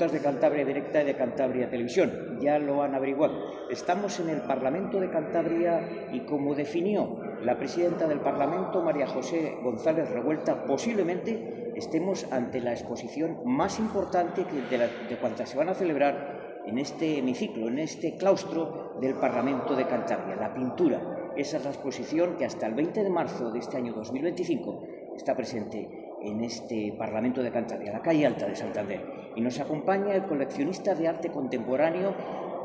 internautas de Cantabria Directa y de Cantabria Televisión. Ya lo han averiguado. Estamos en el Parlamento de Cantabria y, como definió la presidenta del Parlamento, María José González Revuelta, posiblemente estemos ante la exposición más importante de cuantas se van a celebrar en este hemiciclo, en este claustro del Parlamento de Cantabria, la pintura. Esa es la exposición que hasta el 20 de marzo de este año 2025 está presente en este Parlamento de Cantabria, la calle Alta de Santander. Y nos acompaña el coleccionista de arte contemporáneo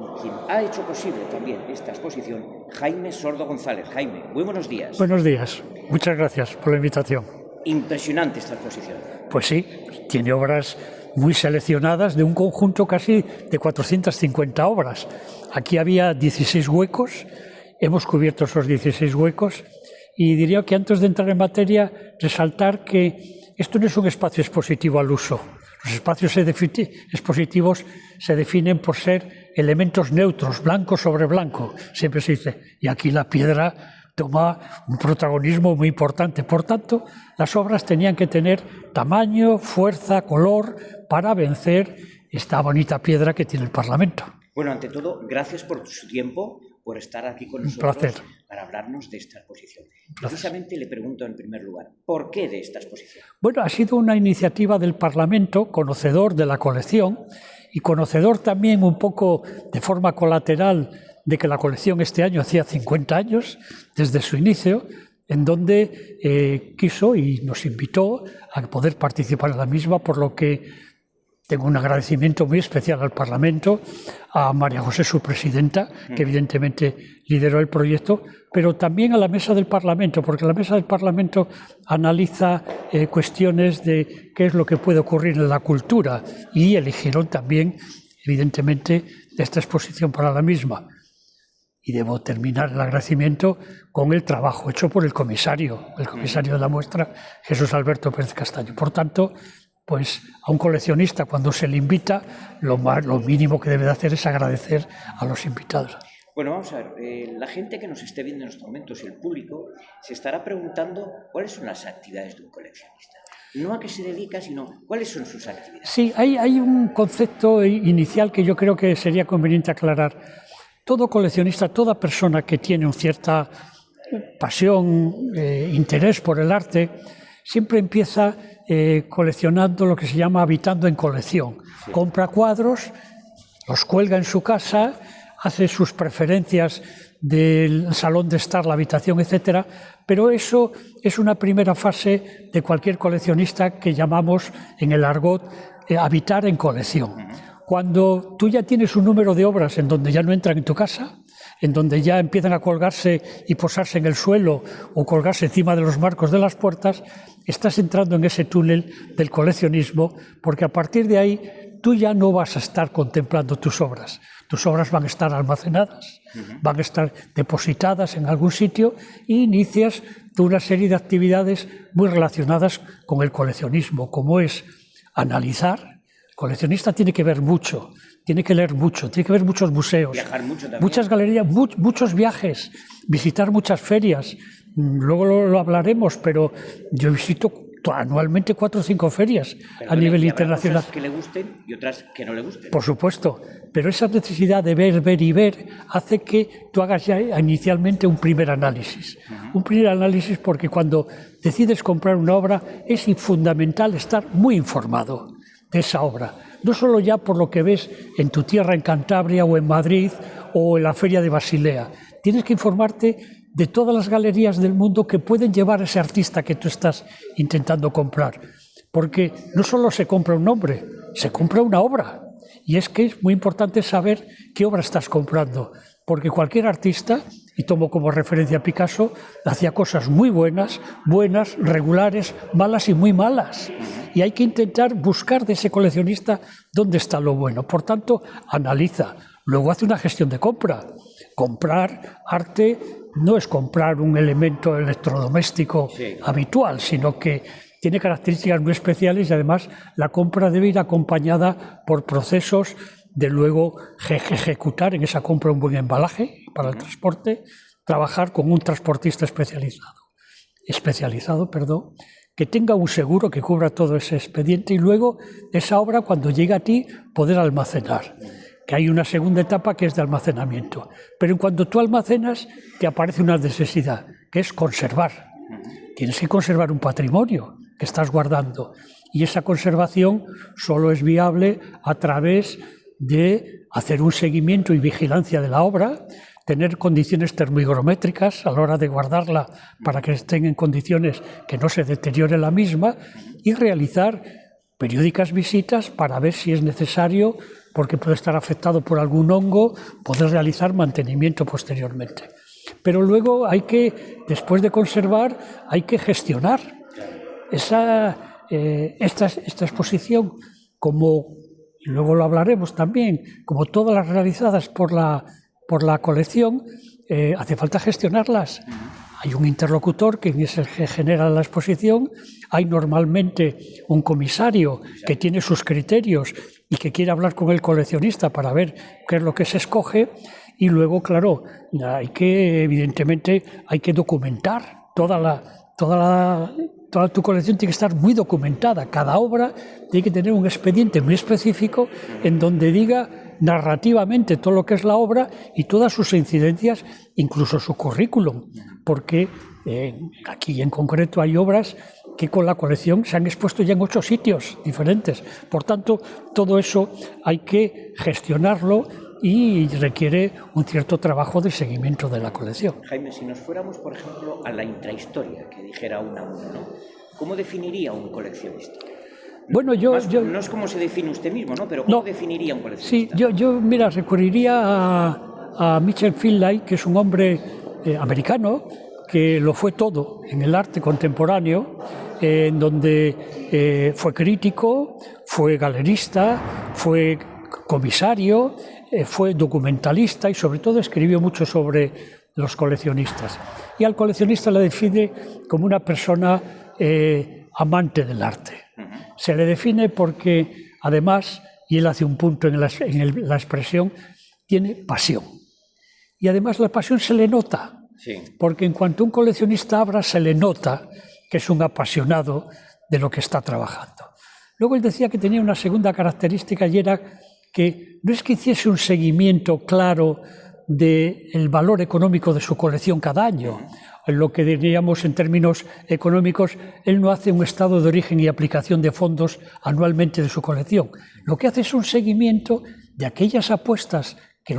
y quien ha hecho posible también esta exposición, Jaime Sordo González. Jaime, muy buenos días. Buenos días. Muchas gracias por la invitación. Impresionante esta exposición. Pues sí, tiene obras muy seleccionadas de un conjunto casi de 450 obras. Aquí había 16 huecos, hemos cubierto esos 16 huecos y diría que antes de entrar en materia resaltar que esto no es un espacio expositivo al uso. Los espacios expositivos se definen por ser elementos neutros, blanco sobre blanco, siempre se dice, y aquí la piedra toma un protagonismo muy importante. Por tanto, las obras tenían que tener tamaño, fuerza, color para vencer esta bonita piedra que tiene el Parlamento. Bueno, ante todo, gracias por su tiempo, por estar aquí con nosotros. Un placer. Para hablarnos de esta exposición. Precisamente le pregunto en primer lugar, ¿por qué de esta exposición? Bueno, ha sido una iniciativa del Parlamento, conocedor de la colección y conocedor también un poco de forma colateral de que la colección este año hacía 50 años desde su inicio, en donde quiso y nos invitó a poder participar en la misma, por lo que tengo un agradecimiento muy especial al Parlamento, a María José, su presidenta, que evidentemente lideró el proyecto, pero también a la Mesa del Parlamento, porque la Mesa del Parlamento analiza cuestiones de qué es lo que puede ocurrir en la cultura y eligieron también, evidentemente, esta exposición para la misma. Y debo terminar el agradecimiento con el trabajo hecho por el comisario de la muestra, Jesús Alberto Pérez Castaño. Por tanto, pues a un coleccionista, cuando se le invita, lo mínimo que debe de hacer es agradecer a los invitados. Bueno, vamos a ver, la gente que nos esté viendo en estos momentos, el público, se estará preguntando cuáles son las actividades de un coleccionista. No a qué se dedica, sino cuáles son sus actividades. Sí, hay un concepto inicial que yo creo que sería conveniente aclarar. Todo coleccionista, toda persona que tiene una cierta pasión, interés por el arte, siempre empieza coleccionando lo que se llama habitando en colección. Sí. Compra cuadros, los cuelga en su casa, hace sus preferencias del salón de estar, la habitación, etcétera, pero eso es una primera fase de cualquier coleccionista que llamamos en el argot habitar en colección. Cuando tú ya tienes un número de obras en donde ya no entran en tu casa, en donde ya empiezan a colgarse y posarse en el suelo o colgarse encima de los marcos de las puertas, estás entrando en ese túnel del coleccionismo, porque a partir de ahí tú ya no vas a estar contemplando tus obras. Tus obras van a estar almacenadas, van a estar depositadas en algún sitio e inicias una serie de actividades muy relacionadas con el coleccionismo, como es analizar. El coleccionista tiene que ver mucho, tiene que leer mucho, tiene que ver muchos museos, viajar mucho también. Muchas galerías, muchos viajes, visitar muchas ferias. Luego lo hablaremos, pero yo visito anualmente 4 o 5 ferias a nivel internacional. Cosas que le gusten y otras que no le gusten. Por supuesto, pero esa necesidad de ver y ver hace que tú hagas ya inicialmente un primer análisis. Un primer análisis porque cuando decides comprar una obra es fundamental estar muy informado de esa obra. No solo ya por lo que ves en tu tierra, en Cantabria o en Madrid o en la Feria de Basilea. Tienes que informarte de todas las galerías del mundo que pueden llevar a ese artista que tú estás intentando comprar. Porque no solo se compra un nombre, se compra una obra. Y es que es muy importante saber qué obra estás comprando. Porque cualquier artista, y tomo como referencia a Picasso, hacía cosas muy buenas, regulares, malas y muy malas. Y hay que intentar buscar de ese coleccionista dónde está lo bueno. Por tanto, analiza. Luego hace una gestión de compra. Comprar arte no es comprar un elemento electrodoméstico habitual, sino que tiene características muy especiales y además la compra debe ir acompañada por procesos de luego ejecutar en esa compra un buen embalaje para el transporte, trabajar con un transportista especializado, que tenga un seguro que cubra todo ese expediente y luego esa obra, cuando llegue a ti, poder almacenar. Que hay una segunda etapa que es de almacenamiento. Pero en cuanto tú almacenas, te aparece una necesidad, que es conservar. Tienes que conservar un patrimonio que estás guardando. Y esa conservación solo es viable a través de hacer un seguimiento y vigilancia de la obra, tener condiciones termohigrométricas a la hora de guardarla para que estén en condiciones que no se deteriore la misma y realizar periódicas visitas para ver si es necesario, porque puede estar afectado por algún hongo, poder realizar mantenimiento posteriormente. Pero luego hay que, después de conservar, hay que gestionar esta exposición, como, y luego lo hablaremos también, como todas las realizadas por la colección, hace falta gestionarlas. Hay un interlocutor que es el que genera la exposición, hay normalmente un comisario que tiene sus criterios y que quiere hablar con el coleccionista para ver qué es lo que se escoge, y luego, claro, evidentemente hay que documentar toda tu colección, tiene que estar muy documentada. Cada obra tiene que tener un expediente muy específico en donde diga narrativamente todo lo que es la obra y todas sus incidencias, incluso su currículum, porque aquí en concreto hay obras que con la colección se han expuesto ya en 8 sitios diferentes. Por tanto, todo eso hay que gestionarlo y requiere un cierto trabajo de seguimiento de la colección. Jaime, si nos fuéramos, por ejemplo, a la intrahistoria, que dijera Unamuno, ¿no? ¿Cómo definiría un coleccionista? Bueno, no es como se define usted mismo, ¿no? Pero ¿cómo definiría un coleccionista? Sí, mira, recurriría a Mitchell Finlay, que es un hombre americano que lo fue todo en el arte contemporáneo, en donde fue crítico, fue galerista, fue comisario, fue documentalista y sobre todo escribió mucho sobre los coleccionistas. Y al coleccionista le define como una persona amante del arte. Se le define porque, además, y él hace un punto en la expresión, tiene pasión. Y además la pasión se le nota, porque en cuanto un coleccionista abra, se le nota que es un apasionado de lo que está trabajando. Luego él decía que tenía una segunda característica y era que no es que hiciese un seguimiento claro del valor económico de su colección cada año. En lo que diríamos en términos económicos, él no hace un estado de origen y aplicación de fondos anualmente de su colección. Lo que hace es un seguimiento de aquellas apuestas que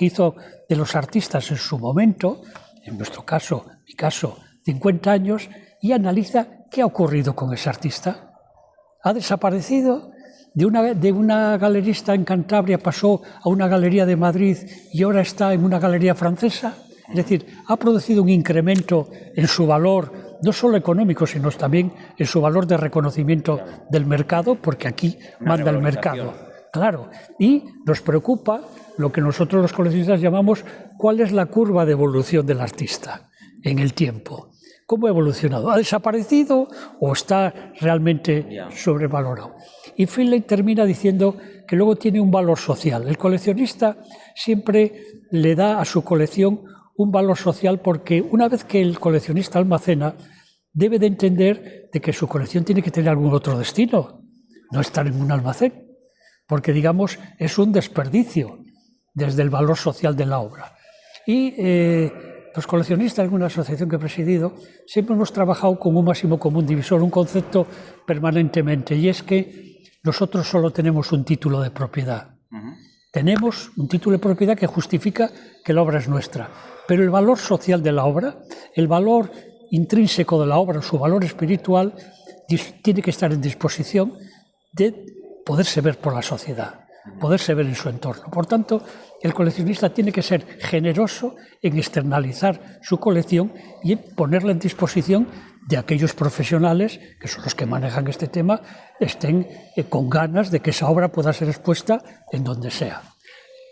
hizo de los artistas en su momento, en nuestro caso, mi caso, 50 años, y analiza qué ha ocurrido con ese artista. ¿Ha desaparecido? De una galerista en Cantabria pasó a una galería de Madrid y ahora está en una galería francesa. Es decir, ha producido un incremento en su valor, no solo económico, sino también en su valor de reconocimiento del mercado, porque aquí manda el mercado. Claro, y nos preocupa lo que nosotros los coleccionistas llamamos cuál es la curva de evolución del artista en el tiempo. ¿Cómo ha evolucionado? ¿Ha desaparecido o está realmente sobrevalorado? Y Finlay termina diciendo que luego tiene un valor social. El coleccionista siempre le da a su colección un valor social porque una vez que el coleccionista almacena, debe de entender de que su colección tiene que tener algún otro destino, no estar en un almacén, porque digamos es un desperdicio desde el valor social de la obra. Y los coleccionistas, en una asociación que he presidido, siempre hemos trabajado con un máximo común divisor, un concepto permanentemente, y es que nosotros solo tenemos un título de propiedad. Tenemos un título de propiedad que justifica que la obra es nuestra, pero el valor social de la obra, el valor intrínseco de la obra, su valor espiritual, tiene que estar en disposición de poderse ver por la sociedad, poderse ver en su entorno. Por tanto, el coleccionista tiene que ser generoso en externalizar su colección y en ponerla en disposición de aquellos profesionales, que son los que manejan este tema, estén con ganas de que esa obra pueda ser expuesta en donde sea.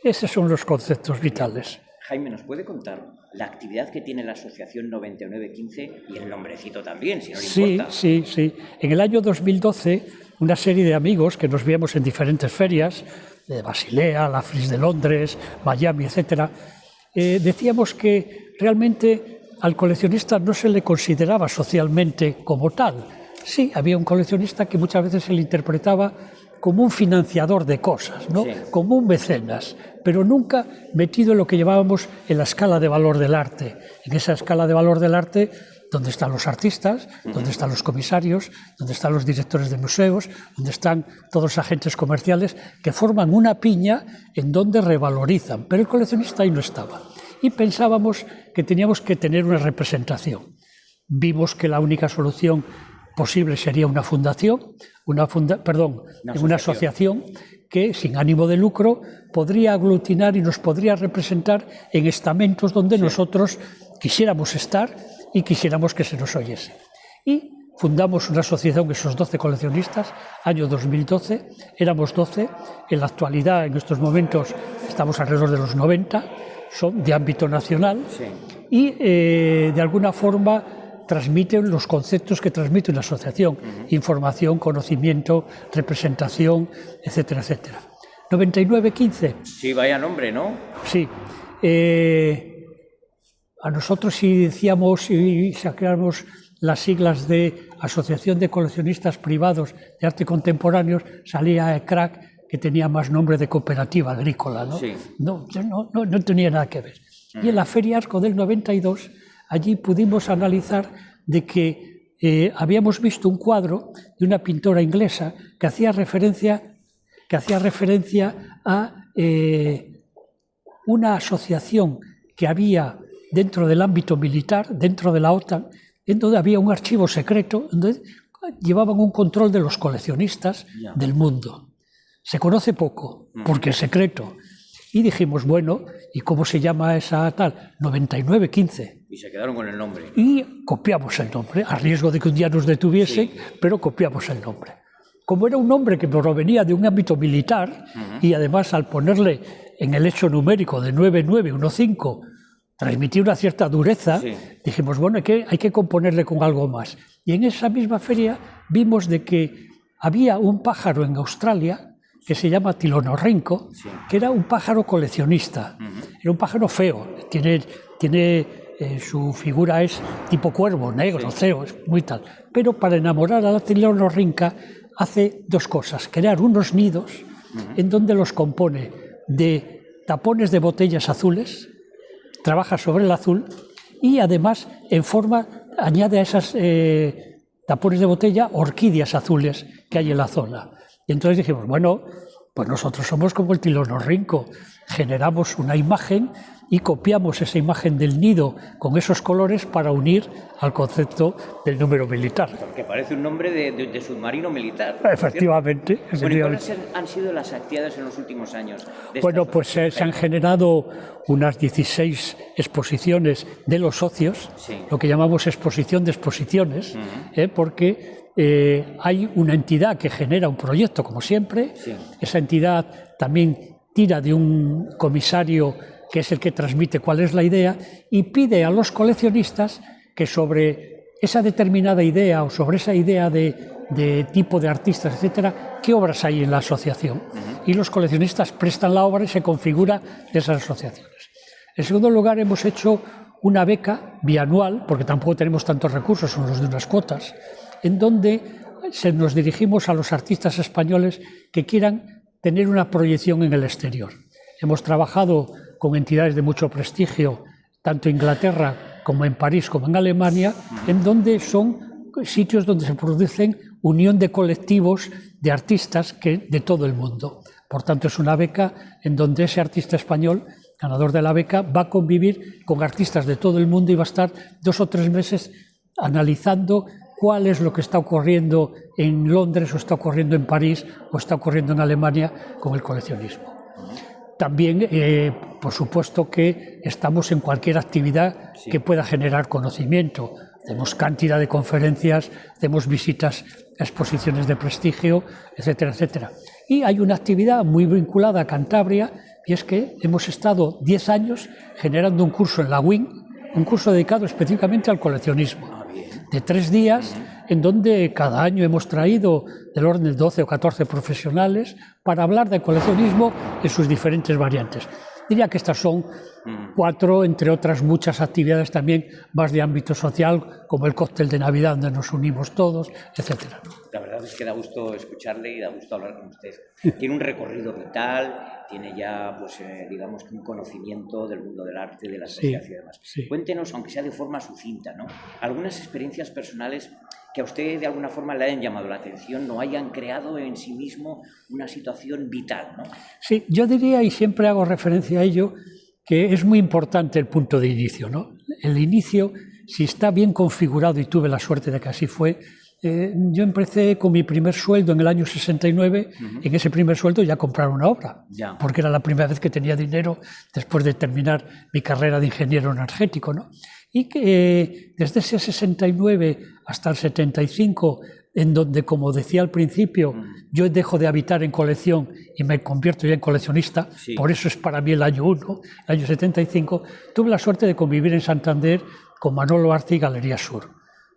Esos son los conceptos vitales. Jaime, ¿nos puede contar la actividad que tiene la Asociación 9915 y el nombrecito también, si no le importa? Sí. En el año 2012, una serie de amigos que nos veíamos en diferentes ferias, de Basilea, la Fris de Londres, Miami, etc., decíamos que realmente al coleccionista no se le consideraba socialmente como tal, Sí, había un coleccionista que muchas veces se le interpretaba como un financiador de cosas, ¿no? Sí. Como un mecenas, pero nunca metido en lo que llamábamos en la escala de valor del arte. En esa escala de valor del arte, donde están los artistas, donde están los comisarios, donde están los directores de museos, donde están todos los agentes comerciales, que forman una piña en donde revalorizan. Pero el coleccionista ahí no estaba. Y pensábamos que teníamos que tener una representación. Vimos que la única solución posible sería una fundación, una asociación que, sin ánimo de lucro, podría aglutinar y nos podría representar en estamentos donde nosotros quisiéramos estar y quisiéramos que se nos oyese. Y fundamos una asociación, esos 12 coleccionistas, año 2012, éramos 12, en la actualidad, en estos momentos, estamos alrededor de los 90, son de ámbito nacional, y de alguna forma transmiten los conceptos que transmite una asociación, información, conocimiento, representación, etcétera, etcétera. 9915. Sí, vaya nombre, ¿no? Sí. A nosotros, si decíamos y sacáramos las siglas de Asociación de Coleccionistas Privados de Arte Contemporáneo, salía ECRAC, que tenía más nombre de cooperativa agrícola, ¿no? Sí. No tenía nada que ver. Y en la Feria Arco del 92, allí pudimos analizar de que habíamos visto un cuadro de una pintora inglesa que hacía referencia a una asociación que había dentro del ámbito militar, dentro de la OTAN, en donde había un archivo secreto, donde llevaban un control de los coleccionistas del mundo. Se conoce poco, porque es secreto. Y dijimos, bueno, ¿y cómo se llama esa tal? 9915. Y se quedaron con el nombre. Y copiamos el nombre, a riesgo de que un día nos detuviesen, pero copiamos el nombre. Como era un nombre que provenía de un ámbito militar, y además al ponerle en el hecho numérico de 9915, transmitía una cierta dureza, dijimos, bueno, hay que componerle con algo más. Y en esa misma feria vimos de que había un pájaro en Australia que se llama tilonorrinco, que era un pájaro coleccionista. Era un pájaro feo, su figura es tipo cuervo, negro, feo, es muy tal. Pero para enamorar a la tilonorrinca hace dos cosas: crear unos nidos en donde los compone de tapones de botellas azules, trabaja sobre el azul y además añade a esas tapones de botella orquídeas azules que hay en la zona. Y entonces dijimos, bueno, pues nosotros somos como el tilonorrinco, generamos una imagen y copiamos esa imagen del nido con esos colores para unir al concepto del número militar. Porque parece un nombre de submarino militar. Efectivamente. Bueno, ¿y cuáles han sido las actividades en los últimos años? Bueno, pues se han generado unas 16 exposiciones de los socios, lo que llamamos exposición de exposiciones, porque hay una entidad que genera un proyecto, como siempre. Esa entidad también tira de un comisario que es el que transmite cuál es la idea y pide a los coleccionistas que sobre esa determinada idea o sobre esa idea de tipo de artistas, etcétera, qué obras hay en la asociación. Y los coleccionistas prestan la obra y se configura de esas asociaciones. En segundo lugar, hemos hecho una beca bianual, porque tampoco tenemos tantos recursos, son los de unas cuotas, en donde nos dirigimos a los artistas españoles que quieran tener una proyección en el exterior. Hemos trabajado con entidades de mucho prestigio, tanto en Inglaterra como en París como en Alemania, en donde son sitios donde se producen unión de colectivos de artistas de todo el mundo. Por tanto, es una beca en donde ese artista español, ganador de la beca, va a convivir con artistas de todo el mundo y va a estar 2 o 3 meses analizando cuál es lo que está ocurriendo en Londres o está ocurriendo en París o está ocurriendo en Alemania con el coleccionismo. También, por supuesto, que estamos en cualquier actividad que pueda generar conocimiento. Hacemos cantidad de conferencias, hacemos visitas a exposiciones de prestigio, etcétera, etcétera. Y hay una actividad muy vinculada a Cantabria, y es que hemos estado 10 años generando un curso en la UIN, un curso dedicado específicamente al coleccionismo, de 3 días, en donde cada año hemos traído del orden de 12 o 14 profesionales para hablar de coleccionismo en sus diferentes variantes. Diría que estas son 4, entre otras muchas actividades también más de ámbito social, como el cóctel de Navidad donde nos unimos todos, etcétera. La verdad es que da gusto escucharle y da gusto hablar con usted. Tiene un recorrido vital, tiene ya, pues, digamos, un conocimiento del mundo del arte, de la sociedad y demás. Sí. Cuéntenos, aunque sea de forma sucinta, ¿no?, algunas experiencias personales que a usted de alguna forma le hayan llamado la atención, no hayan creado en sí mismo una situación vital, ¿no? Sí, yo diría, y siempre hago referencia a ello, que es muy importante el punto de inicio, ¿no? El inicio, si está bien configurado, y tuve la suerte de que así fue, yo empecé con mi primer sueldo en el año 69, en ese primer sueldo ya comprar una obra, porque era la primera vez que tenía dinero después de terminar mi carrera de ingeniero energético, ¿no? Y que desde ese 69 hasta el 75, en donde, como decía al principio, yo dejo de habitar en colección y me convierto ya en coleccionista, por eso es para mí el año 1, el año 75, tuve la suerte de convivir en Santander con Manolo Arce y Galería Sur.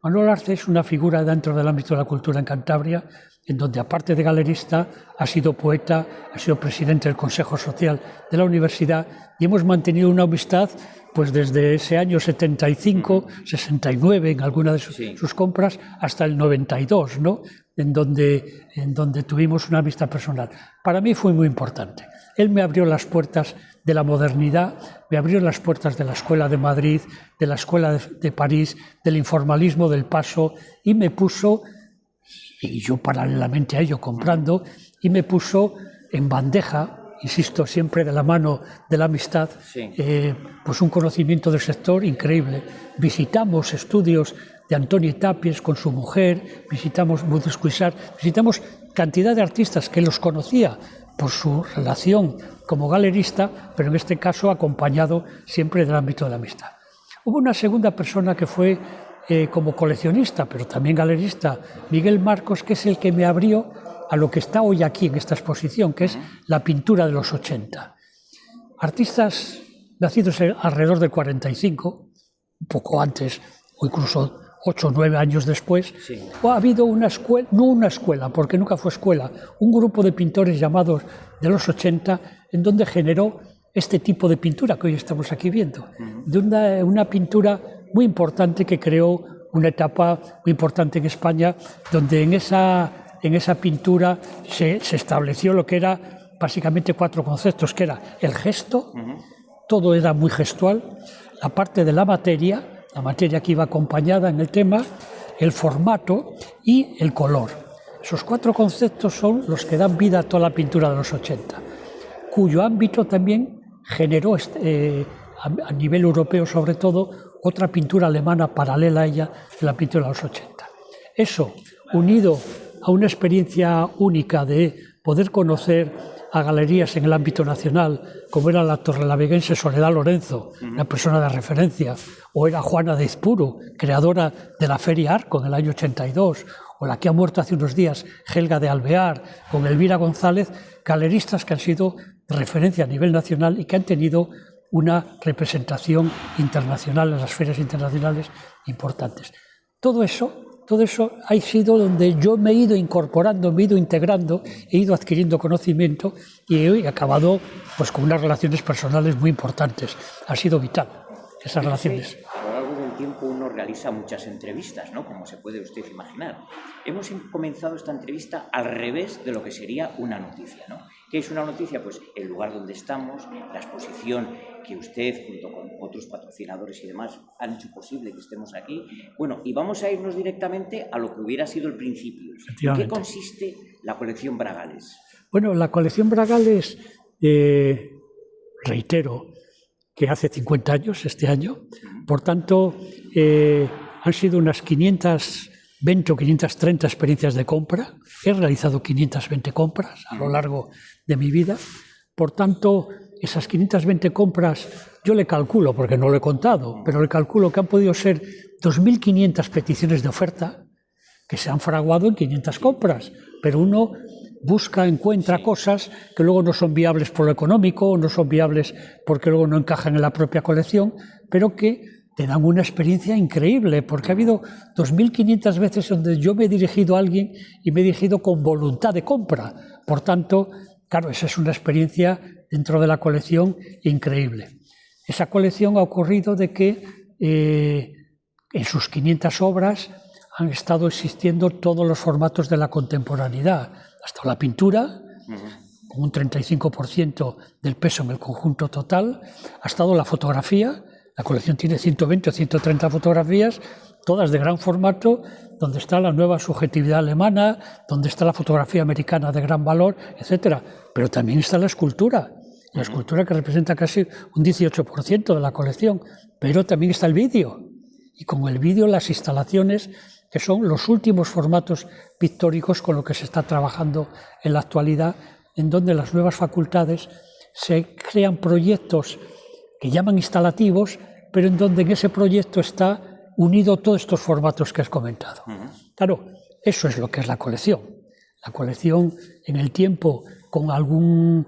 Manolo Arce es una figura dentro del ámbito de la cultura en Cantabria, en donde, aparte de galerista, ha sido poeta, ha sido presidente del Consejo Social de la Universidad, y hemos mantenido una amistad pues desde ese año 75, 69, en alguna de sus compras, hasta el 92, ¿no?, en donde tuvimos una amistad personal. Para mí fue muy importante. Él me abrió las puertas de la modernidad, me abrió las puertas de la Escuela de Madrid, de la Escuela de París, del informalismo del Paso, y me puso, y yo paralelamente a ello comprando, y me puso en bandeja, insisto, siempre de la mano de la amistad, pues un conocimiento del sector increíble. Visitamos estudios de Antoni Tàpies con su mujer, visitamos Modest Cuixart, visitamos cantidad de artistas que los conocía por su relación como galerista, pero en este caso acompañado siempre del ámbito de la amistad. Hubo una segunda persona que fue como coleccionista, pero también galerista, Miguel Marcos, que es el que me abrió a lo que está hoy aquí en esta exposición, que es la pintura de los 80. Artistas nacidos alrededor del 45, un poco antes, o incluso 8 o 9 años después, ha habido una escuela, no una escuela, porque nunca fue escuela, un grupo de pintores llamados de los 80, en donde generó este tipo de pintura que hoy estamos aquí viendo, de una pintura muy importante que creó una etapa muy importante en España, donde en esa pintura se estableció lo que era básicamente 4 conceptos, que era el gesto, todo era muy gestual, la parte de la materia que iba acompañada en el tema, el formato y el color. Esos 4 conceptos son los que dan vida a toda la pintura de los 80, cuyo ámbito también generó a nivel europeo sobre todo otra pintura alemana paralela a ella, de la pintura de los 80. Eso, unido a una experiencia única de poder conocer a galerías en el ámbito nacional, como era la torrelaveguense Soledad Lorenzo, una persona de referencia, o era Juana de Izpuru, creadora de la Feria Arco en el año 82, o la que ha muerto hace unos días, Helga de Alvear, con Elvira González, galeristas que han sido de referencia a nivel nacional y que han tenido una representación internacional en las ferias internacionales importantes. Todo eso ha sido donde yo me he ido incorporando, me he ido integrando, he ido adquiriendo conocimiento y he acabado pues con unas relaciones personales muy importantes. Ha sido vital esas relaciones. A lo largo del tiempo uno realiza muchas entrevistas, ¿no?, como se puede usted imaginar. Hemos comenzado esta entrevista al revés de lo que sería una noticia, ¿no? ¿Qué es una noticia? Pues el lugar donde estamos, la exposición que usted, junto con otros patrocinadores y demás, han hecho posible que estemos aquí. Bueno, y vamos a irnos directamente a lo que hubiera sido el principio. ¿En qué consiste la colección Bragales? Bueno, la colección Bragales, reitero, que hace 50 años este año, por tanto, han sido unas 520 o 530 experiencias de compra. He realizado 520 compras a lo largo de mi vida. Por tanto, esas 520 compras, yo le calculo, porque no lo he contado, pero le calculo que han podido ser 2.500 peticiones de oferta que se han fraguado en 500 compras, pero uno busca, encuentra cosas que luego no son viables por lo económico, no son viables porque luego no encajan en la propia colección, pero que te dan una experiencia increíble, porque ha habido 2.500 veces donde yo me he dirigido a alguien y me he dirigido con voluntad de compra. Por tanto, claro, esa es una experiencia dentro de la colección increíble. Esa colección ha ocurrido de que en sus 500 obras han estado existiendo todos los formatos de la contemporaneidad, hasta la pintura, con un 35% del peso en el conjunto total, ha estado la fotografía. La colección tiene 120 o 130 fotografías, todas de gran formato, donde está la nueva subjetividad alemana, donde está la fotografía americana de gran valor, etc. Pero también está la escultura que representa casi un 18% de la colección, pero también está el vídeo, y con el vídeo las instalaciones, que son los últimos formatos pictóricos con los que se está trabajando en la actualidad, en donde las nuevas facultades se crean proyectos que llaman instalativos, pero en donde en ese proyecto está unido todos estos formatos que has comentado. Claro, eso es lo que es la colección. La colección en el tiempo, con algún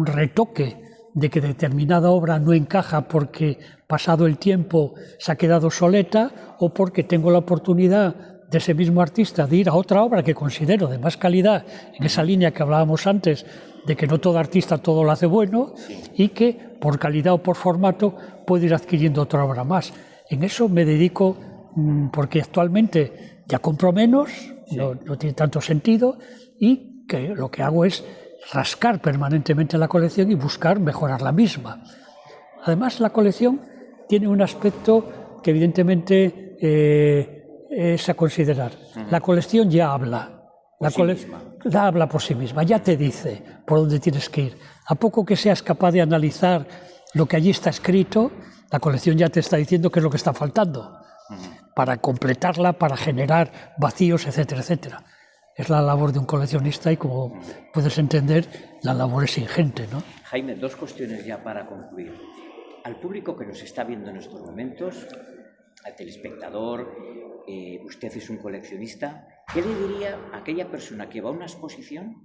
retoque de que determinada obra no encaja porque pasado el tiempo se ha quedado obsoleta, o porque tengo la oportunidad de ese mismo artista de ir a otra obra que considero de más calidad, en esa línea que hablábamos antes, de que no todo artista todo lo hace bueno, y que por calidad o por formato puedo ir adquiriendo otra obra más. En eso me dedico porque actualmente ya compro menos, no tiene tanto sentido, y que lo que hago es rascar permanentemente la colección y buscar mejorar la misma. Además, la colección tiene un aspecto que evidentemente es a considerar. La colección ya habla. Ya habla por sí misma, ya te dice por dónde tienes que ir. A poco que seas capaz de analizar lo que allí está escrito, la colección ya te está diciendo qué es lo que está faltando para completarla, para generar vacíos, etcétera, etcétera. Es la labor de un coleccionista y, como puedes entender, la labor es ingente, ¿no? Jaime, dos cuestiones ya para concluir. Al público que nos está viendo en estos momentos, al telespectador, usted es un coleccionista, ¿qué le diría a aquella persona que va a una exposición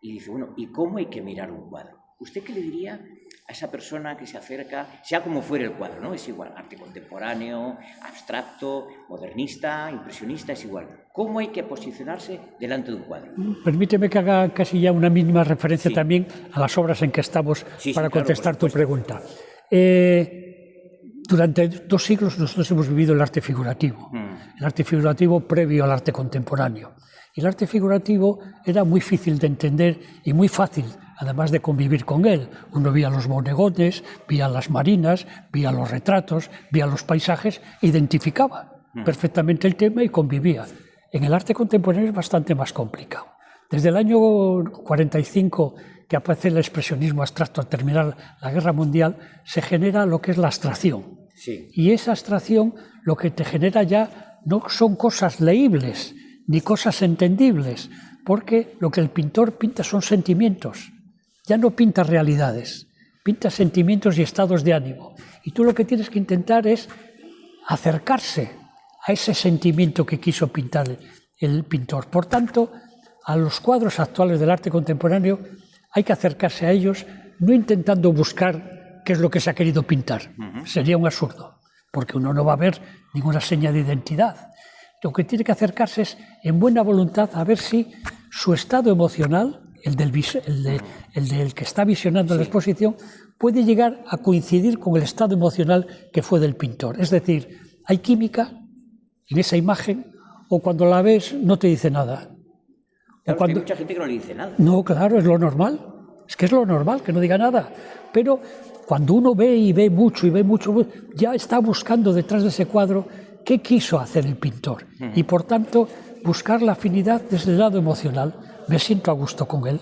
y dice, bueno, ¿y cómo hay que mirar un cuadro? ¿Usted qué le diría a esa persona que se acerca, sea como fuera el cuadro, ¿no? Es igual, arte contemporáneo, abstracto, modernista, impresionista, es igual. ¿Cómo hay que posicionarse delante de un cuadro? Permíteme que haga casi ya una mínima referencia también a las obras en que estamos para contestar tu pregunta. Durante 2 siglos nosotros hemos vivido el arte figurativo, el arte figurativo previo al arte contemporáneo. Y el arte figurativo era muy difícil de entender y muy fácil, además de convivir con él. Uno veía los bodegones, veía las marinas, veía los retratos, veía los paisajes, identificaba perfectamente el tema y convivía. En el arte contemporáneo es bastante más complicado. Desde el año 45, que aparece el expresionismo abstracto al terminar la Guerra Mundial, se genera lo que es la abstracción. Sí. Y esa abstracción lo que te genera ya no son cosas leíbles ni cosas entendibles, porque lo que el pintor pinta son sentimientos. Ya no pinta realidades, pinta sentimientos y estados de ánimo. Y tú lo que tienes que intentar es acercarse a ese sentimiento que quiso pintar el pintor. Por tanto, a los cuadros actuales del arte contemporáneo hay que acercarse a ellos no intentando buscar qué es lo que se ha querido pintar. Sería un absurdo, porque uno no va a ver ninguna seña de identidad. Lo que tiene que acercarse es, en buena voluntad, a ver si su estado emocional, el del que está visionando la exposición, puede llegar a coincidir con el estado emocional que fue del pintor. Es decir, hay química en esa imagen, o cuando la ves no te dice nada. Claro, hay mucha gente que no le dice nada. No, claro, es lo normal. Es que es lo normal, que no diga nada. Pero cuando uno ve y ve mucho, ya está buscando detrás de ese cuadro qué quiso hacer el pintor. Y por tanto, buscar la afinidad desde el lado emocional. Me siento a gusto con él.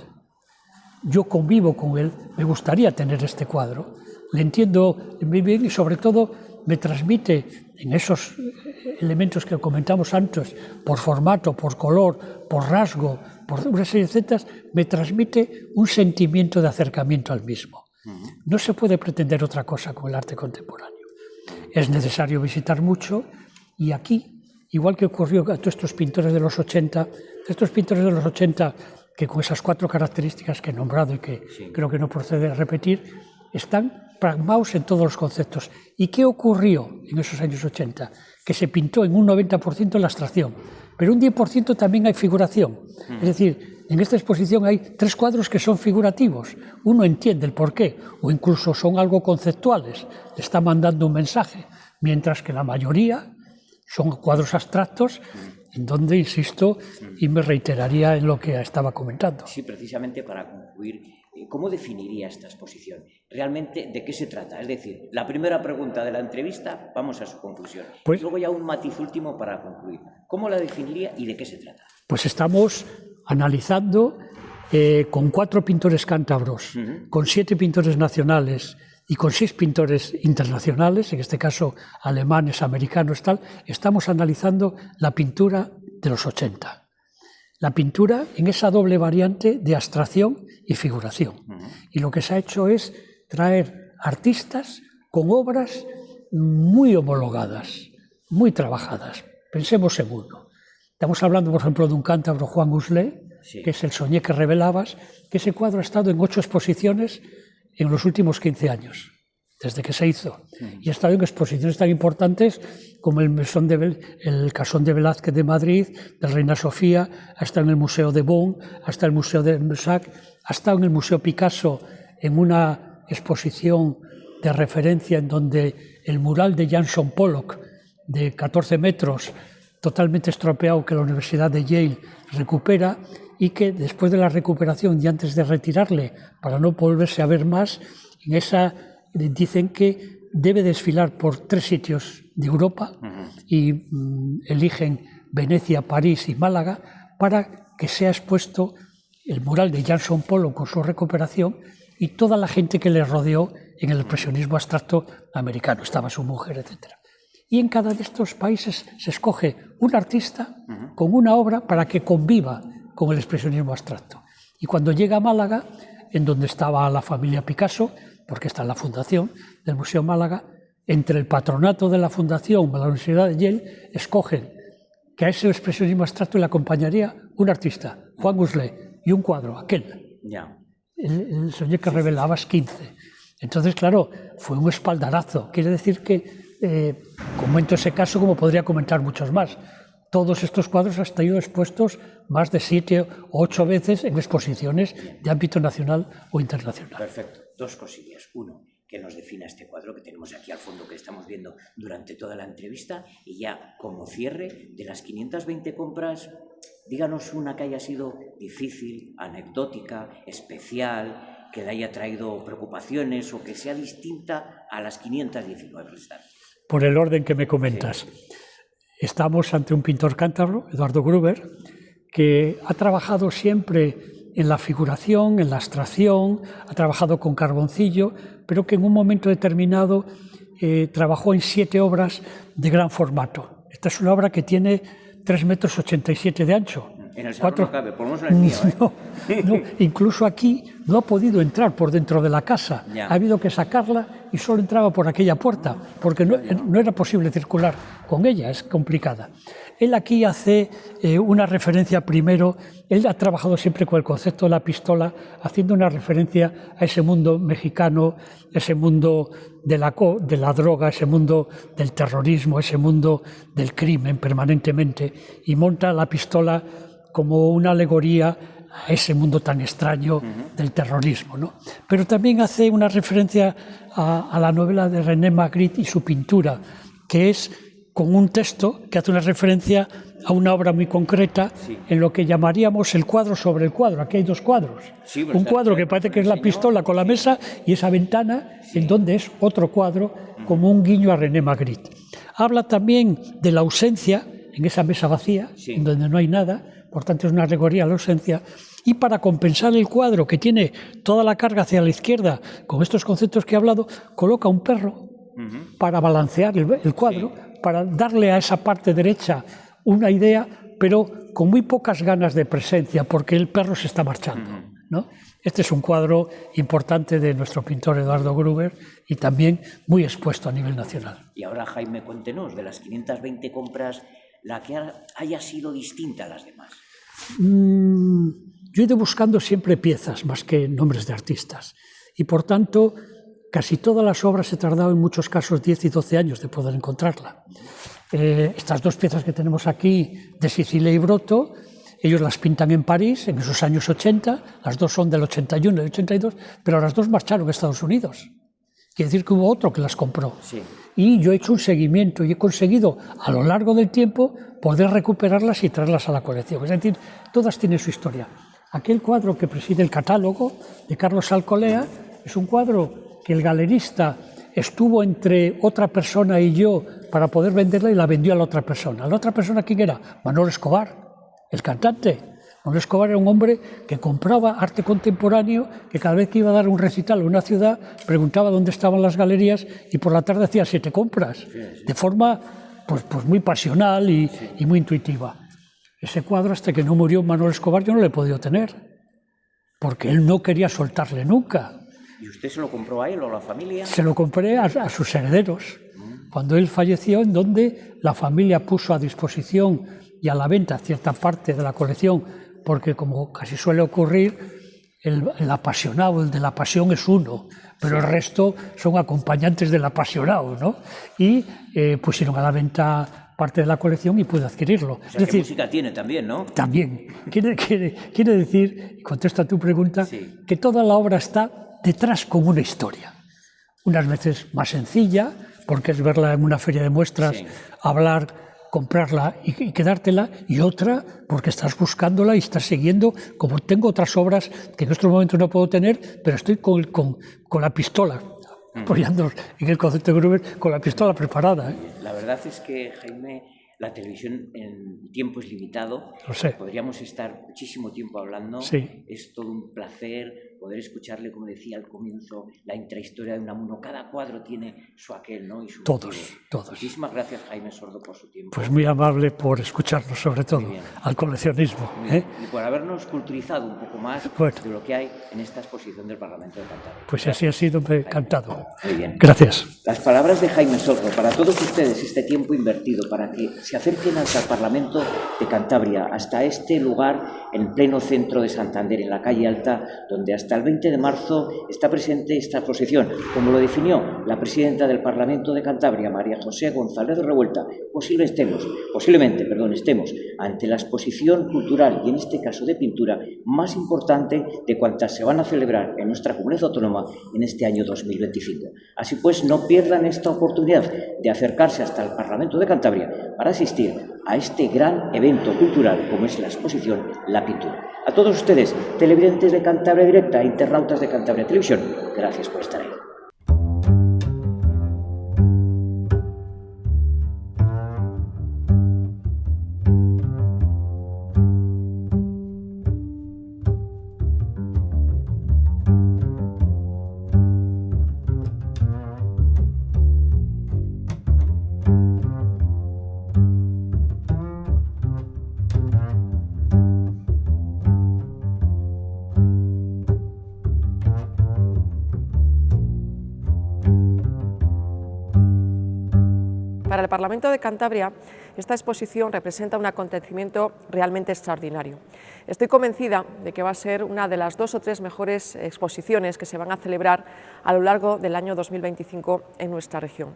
Yo convivo con él. Me gustaría tener este cuadro. Le entiendo muy bien y sobre todo me transmite en esos elementos que comentamos antes, por formato, por color, por rasgo, por una serie de zetas, me transmite un sentimiento de acercamiento al mismo. No se puede pretender otra cosa con el arte contemporáneo. Es necesario visitar mucho y aquí, igual que ocurrió a todos estos pintores de los 80, que con esas 4 características que he nombrado y que creo que no procede a repetir, están pragmados en todos los conceptos. ¿Y qué ocurrió en esos años 80? Que se pintó en un 90% la abstracción, pero un 10% también hay figuración. Es decir, En esta exposición hay 3 cuadros que son figurativos. Uno entiende el porqué, o incluso son algo conceptuales, le está mandando un mensaje, mientras que la mayoría son cuadros abstractos, en donde, insisto, y me reiteraría en lo que estaba comentando. Sí, precisamente para concluir, ¿cómo definiría esta exposición? ¿Realmente de qué se trata? Es decir, la primera pregunta de la entrevista, vamos a su conclusión. Pues, luego ya un matiz último para concluir. ¿Cómo la definiría y de qué se trata? Pues estamos analizando con 4 pintores cántabros, con 7 pintores nacionales y con 6 pintores internacionales, en este caso alemanes, americanos, tal, estamos analizando la pintura de los 80. La pintura en esa doble variante de abstracción y figuración. Y lo que se ha hecho es traer artistas con obras muy homologadas, muy trabajadas. Pensemos en uno. Estamos hablando, por ejemplo, de un cántabro, Juan Guslet, sí, que es El soñé que revelabas, que ese cuadro ha estado en 8 exposiciones en los últimos 15 años, desde que se hizo. Y ha estado en exposiciones tan importantes como el Casón de Velázquez de Madrid, del Reina Sofía, ha estado en el Museo de Bonn, hasta el Museo de Mossack, ha estado en el Museo Picasso en una exposición de referencia en donde el mural de Jackson Pollock, de 14 metros, totalmente estropeado, que la Universidad de Yale recupera, y que después de la recuperación y antes de retirarle para no volverse a ver más, en esa dicen que debe desfilar por 3 sitios de Europa y eligen Venecia, París y Málaga para que sea expuesto el mural de Jackson Pollock con su recuperación y toda la gente que le rodeó en el expresionismo abstracto americano, estaba su mujer, etc. Y en cada de estos países se escoge un artista con una obra para que conviva con el expresionismo abstracto. Y cuando llega a Málaga, en donde estaba la familia Picasso, porque está en la fundación del Museo Málaga, entre el patronato de la fundación de la Universidad de Yale, escogen que a ese expresionismo abstracto le acompañaría un artista, Juan Guslet, y un cuadro, aquel, el soñé que revelabas 15. Entonces, claro, fue un espaldarazo. Quiere decir que, comento ese caso como podría comentar muchos más. Todos estos cuadros han estado expuestos más de 7 o 8 veces en exposiciones de ámbito nacional o internacional. Perfecto. 2 cosillas. Uno, que nos defina este cuadro que tenemos aquí al fondo, que estamos viendo durante toda la entrevista. Y ya como cierre, de las 520 compras, díganos una que haya sido difícil, anecdótica, especial, que le haya traído preocupaciones o que sea distinta a las 519 restantes. Por el orden que me comentas. Sí. Estamos ante un pintor cántabro, Eduardo Gruber, que ha trabajado siempre en la figuración, en la abstracción, ha trabajado con carboncillo, pero que en un momento determinado trabajó en 7 obras de gran formato. Esta es una obra que tiene 3,87 metros de ancho. En el salón no cabe, por lo menos en el mío, ¿eh? No, incluso aquí no ha podido entrar por dentro de la casa. Ya. Ha habido que sacarla y solo entraba por aquella puerta, porque no era posible circular con ella, es complicada. Él aquí hace una referencia primero, él ha trabajado siempre con el concepto de la pistola, haciendo una referencia a ese mundo mexicano, ese mundo de la droga, ese mundo del terrorismo, ese mundo del crimen permanentemente, y monta la pistola como una alegoría a ese mundo tan extraño del terrorismo, ¿no? Pero también hace una referencia a la novela de René Magritte y su pintura, que es con un texto que hace una referencia a una obra muy concreta, sí, en lo que llamaríamos el cuadro sobre el cuadro. Aquí hay 2 cuadros. Sí, un cuadro que parece que es la pistola con la mesa y esa ventana, sí, en donde es otro cuadro, como un guiño a René Magritte. Habla también de la ausencia en esa mesa vacía, sí, en donde no hay nada. Por tanto, es una alegoría a la ausencia. Y para compensar el cuadro, que tiene toda la carga hacia la izquierda, con estos conceptos que he hablado, coloca un perro para balancear el cuadro, sí, para darle a esa parte derecha una idea, pero con muy pocas ganas de presencia, porque el perro se está marchando, ¿no? Este es un cuadro importante de nuestro pintor Eduardo Gruber y también muy expuesto a nivel nacional. Y ahora, Jaime, cuéntenos, de las 520 compras, la que haya sido distinta a las demás. Yo he ido buscando siempre piezas más que nombres de artistas y por tanto casi todas las obras he tardado en muchos casos 10 y 12 años de poder encontrarla. Estas 2 piezas que tenemos aquí de Sicilia y Broto Ellos las pintan en París en esos años 80, las dos son del 81 y 82, pero las dos marcharon a Estados Unidos. Quiere decir que hubo otro que las compró. Sí. Y yo he hecho un seguimiento y he conseguido a lo largo del tiempo poder recuperarlas y traerlas a la colección. Es decir, todas tienen su historia. Aquel cuadro que preside el catálogo de Carlos Alcolea es un cuadro que el galerista estuvo entre otra persona y yo para poder venderla y la vendió a la otra persona. ¿La otra persona quién era? Manolo Escobar, el cantante. Manolo Escobar era un hombre que compraba arte contemporáneo, que cada vez que iba a dar un recital en una ciudad preguntaba dónde estaban las galerías y por la tarde hacía 7 compras, de forma pues muy pasional y muy intuitiva. Ese cuadro, hasta que no murió Manolo Escobar, yo no lo he podido tener, porque él no quería soltarle nunca. ¿Y usted se lo compró a él o a la familia? Se lo compré a sus herederos. Cuando él falleció, en donde la familia puso a disposición y a la venta cierta parte de la colección, porque como casi suele ocurrir, el apasionado, el de la pasión es uno, pero el resto son acompañantes del apasionado, ¿no? Y pusieron a la venta parte de la colección y pude adquirirlo. O sea, ¿qué música tiene también, no? También. Quiere decir, y contesto a tu pregunta, sí, que toda la obra está detrás con una historia. Unas veces más sencilla, porque es verla en una feria de muestras, sí, hablar, comprarla y quedártela, y otra porque estás buscándola y estás siguiendo, como tengo otras obras que en estos momentos no puedo tener, pero estoy con la pistola, apoyándonos en el concepto de Gruber, con la pistola preparada. La verdad es que, Jaime, la televisión en tiempo es limitado. Lo sé. Podríamos estar muchísimo tiempo hablando. Sí. Es todo un placer poder escucharle, como decía al comienzo, la intrahistoria de Unamuno. Cada cuadro tiene su aquel, ¿no? Y su todos, motivo. todos. Muchísimas gracias, Jaime Sordo, por su tiempo. Pues muy amable por escucharnos, sobre todo, al coleccionismo. Y por habernos culturizado un poco más de lo que hay en esta exposición del Parlamento de Cantabria. Pues así ha sido, me ha encantado. Muy bien. Gracias. Las palabras de Jaime Sordo, para todos ustedes, este tiempo invertido, para que se acerquen hasta el Parlamento de Cantabria, hasta este lugar en pleno centro de Santander, en la calle Alta, donde hasta el 20 de marzo está presente esta exposición, como lo definió la presidenta del Parlamento de Cantabria, María José González Revuelta. Posiblemente estemos ante la exposición cultural, y en este caso de pintura, más importante de cuantas se van a celebrar en nuestra comunidad autónoma en este año 2025. Así pues, no pierdan esta oportunidad de acercarse hasta el Parlamento de Cantabria para asistir a este gran evento cultural como es la exposición La Pintura. A todos ustedes, televidentes de Cantabria Directa, internautas de Cantabria Televisión, gracias por estar ahí. Para el Parlamento de Cantabria, esta exposición representa un acontecimiento realmente extraordinario. Estoy convencida de que va a ser una de las 2 o 3 mejores exposiciones que se van a celebrar a lo largo del año 2025 en nuestra región.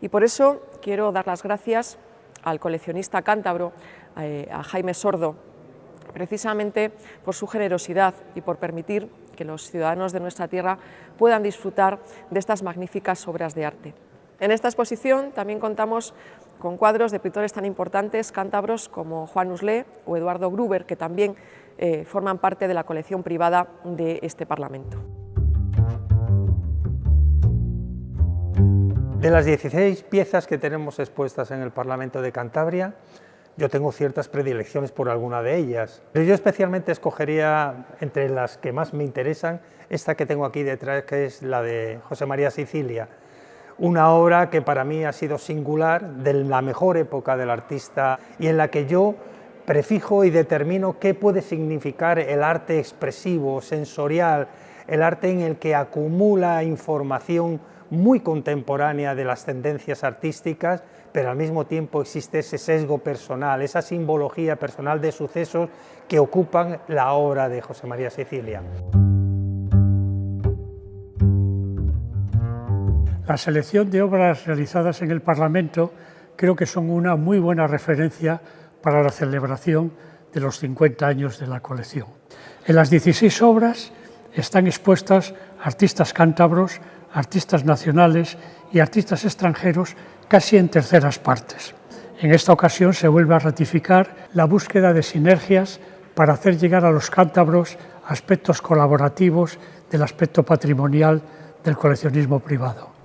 Y por eso quiero dar las gracias al coleccionista cántabro, a Jaime Sordo, precisamente por su generosidad y por permitir que los ciudadanos de nuestra tierra puedan disfrutar de estas magníficas obras de arte. En esta exposición también contamos con cuadros de pintores tan importantes cántabros como Juan Uslé o Eduardo Gruber, que también forman parte de la colección privada de este Parlamento. De las 16 piezas que tenemos expuestas en el Parlamento de Cantabria, yo tengo ciertas predilecciones por alguna de ellas. Pero yo especialmente escogería, entre las que más me interesan, esta que tengo aquí detrás, que es la de José María Sicilia. Una obra que para mí ha sido singular, de la mejor época del artista, y en la que yo prefijo y determino qué puede significar el arte expresivo, sensorial, el arte en el que acumula información muy contemporánea de las tendencias artísticas, pero al mismo tiempo existe ese sesgo personal, esa simbología personal de sucesos que ocupan la obra de José María Sicilia. La selección de obras realizadas en el Parlamento creo que son una muy buena referencia para la celebración de los 50 años de la colección. En las 16 obras están expuestas artistas cántabros, artistas nacionales y artistas extranjeros casi en terceras partes. En esta ocasión se vuelve a ratificar la búsqueda de sinergias para hacer llegar a los cántabros aspectos colaborativos del aspecto patrimonial del coleccionismo privado.